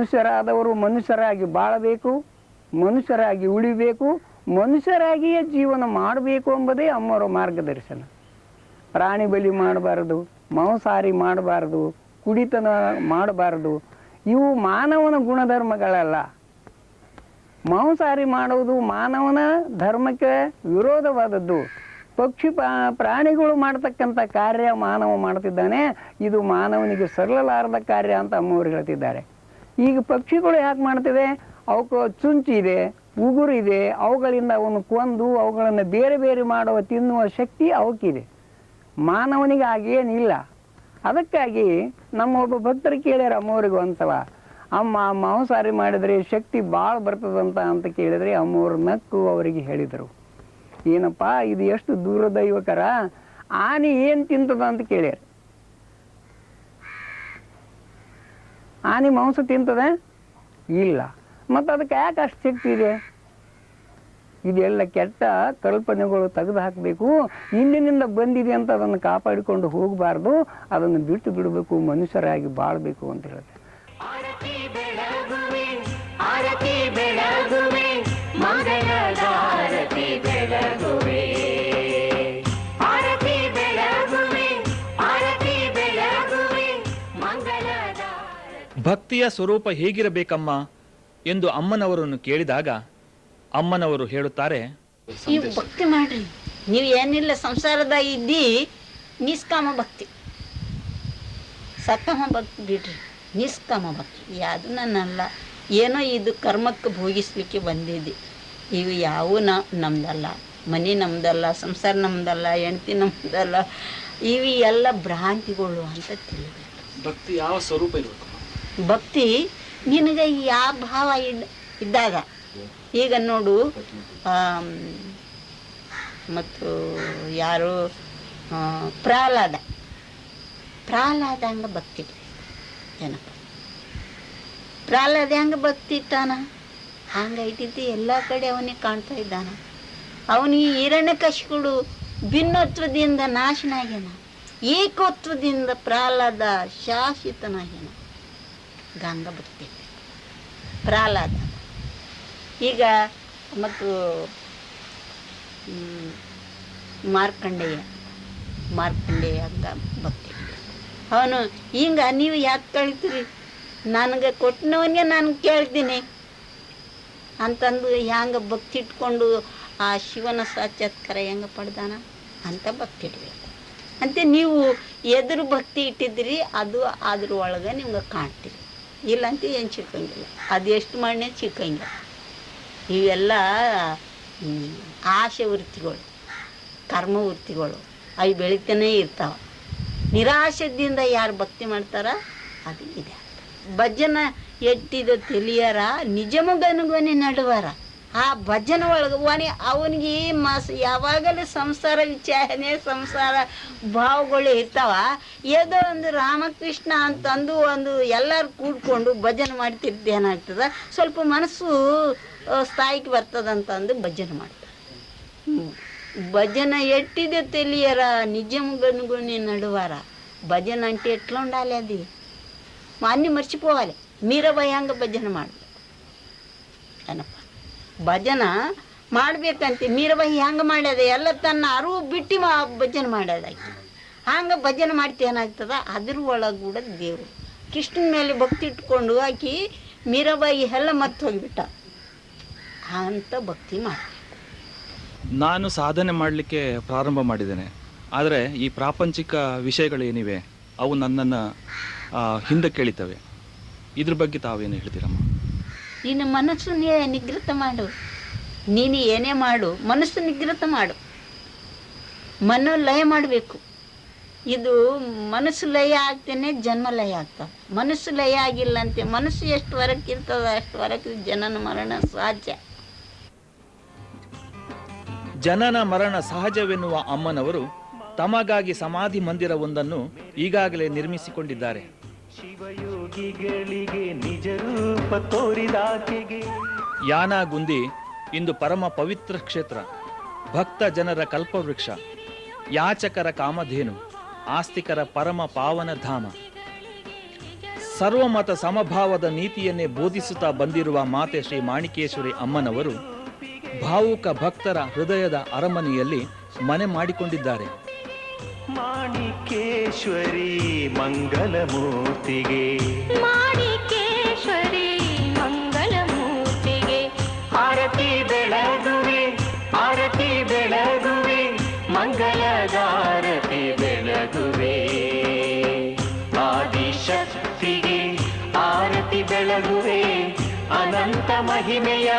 ಮನುಷ್ಯರಾದವರು ಮನುಷ್ಯರಾಗಿ ಬಾಳಬೇಕು, ಮನುಷ್ಯರಾಗಿ ಉಳಿಬೇಕು, ಮನುಷ್ಯರಾಗಿಯೇ ಜೀವನ ಮಾಡಬೇಕು ಎಂಬುದೇ ಅಮ್ಮವರ ಮಾರ್ಗದರ್ಶನ. ಪ್ರಾಣಿ ಬಲಿ ಮಾಡಬಾರದು, ಮಾಂಸಾಹಾರಿ ಮಾಡಬಾರದು, ಕುಡಿತನ ಮಾಡಬಾರದು. ಇವು ಮಾನವನ ಗುಣಧರ್ಮಗಳಲ್ಲ. ಮಾಂಸಾಹಾರಿ ಮಾಡುವುದು ಮಾನವನ ಧರ್ಮಕ್ಕೆ ವಿರೋಧವಾದದ್ದು. ಪಕ್ಷಿ ಪ್ರಾಣಿಗಳು ಮಾಡ್ತಕ್ಕಂಥ ಕಾರ್ಯ ಮಾನವ ಮಾಡ್ತಿದ್ದಾನೆ, ಇದು ಮಾನವನಿಗೆ ಸಲ್ಲಲಾರದ ಕಾರ್ಯ ಅಂತ ಅಮ್ಮವರು ಹೇಳ್ತಿದ್ದಾರೆ. ಈಗ ಪಕ್ಷಿಗಳು ಯಾಕೆ ಮಾಡ್ತಿದೆ? ಅವಕ್ಕೆ ಚುಂಚಿದೆ, ಉಗುರಿದೆ, ಅವುಗಳಿಂದ ಅವನು ಕೊಂದು ಅವುಗಳನ್ನು ಬೇರೆ ಬೇರೆ ಮಾಡುವ ತಿನ್ನುವ ಶಕ್ತಿ ಅವಕ್ಕಿದೆ. ಮಾನವನಿಗೆ ಹಾಗೇನಿಲ್ಲ. ಅದಕ್ಕಾಗಿ ನಮ್ಮ ಒಬ್ಬ ಭಕ್ತರು ಕೇಳ್ಯಾರ ಅಮ್ಮವ್ರಿಗೆ ಒಂದ್ಸಲ, ಅಮ್ಮ ಮಾಂಸಾಹಾರಿ ಮಾಡಿದರೆ ಶಕ್ತಿ ಭಾಳ ಬರ್ತದಂತ ಅಂತ ಕೇಳಿದ್ರೆ ಅಮ್ಮವ್ರು ನಕ್ಕು ಅವರಿಗೆ ಹೇಳಿದರು, ಏನಪ್ಪ ಇದು ಎಷ್ಟು ದೂರದೈವಕರ, ಆನೆ ಏನು ತಿಂತದ ಅಂತ ಕೇಳ್ಯಾರ. ಆನೆ ಮಾಂಸ ತಿಂತದೆ? ಇಲ್ಲ. ಮತ್ತು ಅದಕ್ಕೆ ಯಾಕೆ ಅಷ್ಟು ಶಕ್ತಿ ಇದೆ? ಇದೆಲ್ಲ ಕೆಟ್ಟ ಕಲ್ಪನೆಗಳು ತೆಗೆದು ಹಾಕಬೇಕು. ಹಿಂದಿನಿಂದ ಬಂದಿದೆ ಅಂತ ಅದನ್ನು ಕಾಪಾಡಿಕೊಂಡು ಹೋಗಬಾರ್ದು, ಅದನ್ನು ಬಿಟ್ಟು ಬಿಡಬೇಕು, ಮನುಷ್ಯರಾಗಿ ಬಾಳಬೇಕು ಅಂತ ಹೇಳ್ತಾರೆ. ಭಕ್ತಿಯ ಸ್ವರೂಪ ಹೇಗಿರಬೇಕಮ್ಮ ಎಂದು ಅಮ್ಮನವರನ್ನು ಕೇಳಿದಾಗ ಅಮ್ಮನವರು ಹೇಳುತ್ತಾರೆ, ನೀವು ಭಕ್ತಿ ಮಾಡ್ರಿ, ನೀವು ಏನಿಲ್ಲ ಸಂಸಾರದಾಗ ಇದ್ದಿ ನಿಷ್ಕಾಮ ಭಕ್ತಿ, ಸಕಾಮ ಭಕ್ತಿ ಬಿಡ್ರಿ, ನಿಷ್ಕಾಮ ಭಕ್ತಿ. ಯಾವುದು ನನ್ನಲ್ಲ, ಏನೋ ಇದು ಕರ್ಮಕ್ಕೆ ಭೋಗಿಸ್ಲಿಕ್ಕೆ ಬಂದಿದ್ದೆ. ಇವು ಯಾವೂ ನಮ್ದಲ್ಲ, ಮನೆ ನಮ್ದಲ್ಲ, ಸಂಸಾರ ನಮ್ದಲ್ಲ, ಹೆಂಡತಿ ನಮ್ದಲ್ಲ, ಇವು ಎಲ್ಲ ಭ್ರಾಂತಿಗಳು ಅಂತ ತಿಳಿಬೇಕು. ಭಕ್ತಿ ಯಾವ ಸ್ವರೂಪ ಇರಬೇಕು? ಭಕ್ತಿ ನಿನಗೆ ಯಾವ ಭಾವ ಇದ್ದಾಗ, ಈಗ ನೋಡು ಮತ್ತು ಯಾರು ಪ್ರಹ್ಲಾದ ಹಂಗೆ ಭಕ್ತಿ ಏನಪ್ಪ, ಪ್ರಹ್ಲಾದ ಹೆಂಗೆ ಭಕ್ತಿ ಇಟ್ಟಾನ ಹಂಗೆ ಇಟ್ಟಿದ್ದು ಎಲ್ಲ ಕಡೆ ಅವನಿಗೆ ಕಾಣ್ತಾ ಇದ್ದಾನ. ಅವನಿಗೆ ಹಿರಣ್ಯಕಶಿಪುಡು ಭಿನ್ನತ್ವದಿಂದ ನಾಶನಾಗ್ಯಾನ, ಏಕತ್ವದಿಂದ ಪ್ರಹ್ಲಾದ ಶಾಶ್ವತನಾಗ್ಯಾನ. ಗಂಗ ಭಕ್ತಿ ಪ್ರಹ್ಲಾದ. ಈಗ ಮತ್ತು ಮಾರ್ಕಂಡೇಯ ಹಂಗ ಭಕ್ತಿ. ಅವನು ಹಿಂಗ ನೀವು ಯಾಕೆ ಕಳಿತೀರಿ, ನನಗೆ ಕೊಟ್ಟನವನ್ನೇ ನಾನು ಕೇಳ್ತೀನಿ ಅಂತಂದು ಹೆಂಗೆ ಭಕ್ತಿ ಇಟ್ಕೊಂಡು ಆ ಶಿವನ ಸಾಕ್ಷಾತ್ಕಾರ ಹೆಂಗೆ ಪಡ್ದಾನ ಅಂತ ಭಕ್ತಿ ಇಡಬೇಕು. ಅಂತ ನೀವು ಎದುರು ಭಕ್ತಿ ಇಟ್ಟಿದ್ದೀರಿ ಅದು ಅದ್ರ ಒಳಗೆ ನಿಮ್ಗೆ ಕಾಣ್ತೀರಿ, ಇಲ್ಲಂತ ಏನು ಸಿಕ್ಕಂಗಿಲ್ಲ, ಅದು ಎಷ್ಟು ಮಣ್ಣೆ ಸಿಕ್ಕಂಗಿಲ್ಲ. ಇವೆಲ್ಲ ಆಶೆ ವೃತ್ತಿಗಳು, ಕರ್ಮ ವೃತ್ತಿಗಳು, ಅವು ಬೆಳಿತಾನೇ ಇರ್ತಾವೆ. ನಿರಾಶದಿಂದ ಯಾರು ಭಕ್ತಿ ಮಾಡ್ತಾರ ಅದು ಇದೆ. ಭಜನ ಎಟ್ಟಿದ ತಿಳಿಯರ ನಿಜಮಗನುಗೊನೆ ನಡುವರ. ಆ ಭಜನ ಒಳಗೆ ಅವನಿಗೆ ಯಾವಾಗಲೂ ಸಂಸಾರ ವಿಚಾರಣೆ, ಸಂಸಾರ ಭಾವಗಳು ಇರ್ತಾವ. ಏನೋ ಒಂದು ರಾಮಕೃಷ್ಣ ಅಂತಂದು ಒಂದು ಎಲ್ಲರೂ ಕೂಡ್ಕೊಂಡು ಭಜನೆ ಮಾಡ್ತಿದ್ದು ಏನಾಗ್ತದ, ಸ್ವಲ್ಪ ಮನಸ್ಸು ಸ್ಥಾಯಿಗೆ ಬರ್ತದಂತಂದು ಭಜನೆ ಮಾಡ್ತಾರೆ. ಭಜನ ಎಟ್ಟಿದೆ ತಿಳಿಯರ ನಿಜಮಗನುಗೊನೆ ನಡುವಾರ. ಭಜನ అంటే ఎట్లా ఉండాలి, అది అన్నీ మర్చిపోవాలి. మీరాబాయి ಹಂಗೆ ಭಜನೆ ಮಾಡಬೇಕು ಏನಪ್ಪ, ಭಜನ ಮಾಡ್ಬೇಕಂತೆ. ಮೀರಾಬಾಯಿ ಹೆಂಗೆ ಮಾಡ್ಯದ, ಎಲ್ಲ ತನ್ನ ಅರಿವು ಬಿಟ್ಟು ಭಜನೆ ಮಾಡ್ಯದಾಗಿ ಹಂಗೆ ಭಜನೆ ಮಾಡ್ತಿ ಏನಾಗ್ತದ, ಅದ್ರ ಒಳಗೆ ಕೂಡ ದೇವರು ಕೃಷ್ಣನ ಮೇಲೆ ಭಕ್ತಿ ಇಟ್ಕೊಂಡು ಆಕಿ ಮೀರಾಬಾಯಿ ಎಲ್ಲ ಮತ್ತೆ ಹೋಗಿಬಿಟ್ಟ ಅಂತ ಭಕ್ತಿ ಮಾಡಿ. ನಾನು ಸಾಧನೆ ಮಾಡಲಿಕ್ಕೆ ಪ್ರಾರಂಭ ಮಾಡಿದ್ದೇನೆ, ಆದರೆ ಈ ಪ್ರಾಪಂಚಿಕ ವಿಷಯಗಳೇನಿವೆ ಅವು ನನ್ನನ್ನು ಹಿಂದೆ ಕೇಳಿತವೆ. ಇದ್ರ ಬಗ್ಗೆ ತಾವೇನು ಹೇಳ್ತೀರಮ್ಮ? ನೀನು ಮನಸ್ಸು ನಿಗ್ರಹ ಮಾಡು, ನೀನು ಏನೇ ಮಾಡು ಮನಸ್ಸು ನಿಗ್ರಹ ಮಾಡು, ಮನೋಲಯ ಮಾಡಬೇಕು. ಇದು ಮನಸ್ಸು ಲಯ ಆಗ್ತೇನೆ ಜನ್ಮ ಲಯ ಆಗ್ತಾವೆ. ಮನಸ್ಸು ಲಯ ಆಗಿಲ್ಲ ಅಂತೆ, ಮನಸ್ಸು ಎಷ್ಟು ವರಕ್ಕೆ ಇರ್ತದ ಅಷ್ಟು ವರಕ್ಕೆ ಜನನ ಮರಣ ಸಹಜ. ಜನನ ಮರಣ ಸಹಜವೆನ್ನುವ ಅಮ್ಮನವರು ತಮಗಾಗಿ ಸಮಾಧಿ ಮಂದಿರವೊಂದನ್ನು ಈಗಾಗಲೇ ನಿರ್ಮಿಸಿಕೊಂಡಿದ್ದಾರೆ. ಶಿವಯೋಗಿಗಳಿಗೆ ನಿಜ ರೂಪ ತೋರಿದಾಕೆಗೆ ಯಾನಾಗುಂದಿ ಇಂದು ಪರಮ ಪವಿತ್ರ ಕ್ಷೇತ್ರ, ಭಕ್ತ ಜನರ ಕಲ್ಪವೃಕ್ಷ, ಯಾಚಕರ ಕಾಮಧೇನು, ಆಸ್ತಿಕರ ಪರಮ ಪಾವನ ಧಾಮ. ಸರ್ವಮತ ಸಮಭಾವದ ನೀತಿಯನ್ನೇ ಬೋಧಿಸುತ್ತಾ ಬಂದಿರುವ ಮಾತೆ ಶ್ರೀ ಮಾಣಿಕೇಶ್ವರಿ ಅಮ್ಮನವರು ಭಾವುಕ ಭಕ್ತರ ಹೃದಯದ ಅರಮನೆಯಲ್ಲಿ ಮನೆ ಮಾಡಿಕೊಂಡಿದ್ದಾರೆ. ಮಾಣಿಕೇಶ್ವರಿ ಮಂಗಲಮೂರ್ತಿಗೆ, ಮಾಣಿಕೇಶ್ವರಿ ಮಂಗಲಮೂರ್ತಿಗೆ ಆರತಿ ಬೆಳಗುವೆ, ಆರತಿ ಬೆಳಗುವೆ, ಮಂಗಲದಾರತಿ ಬೆಳಗುವೆ. ಆದಿಶಕ್ತಿಗೆ ಆರತಿ ಬೆಳಗುವೆ, ಅನಂತ ಮಹಿಮೆಯ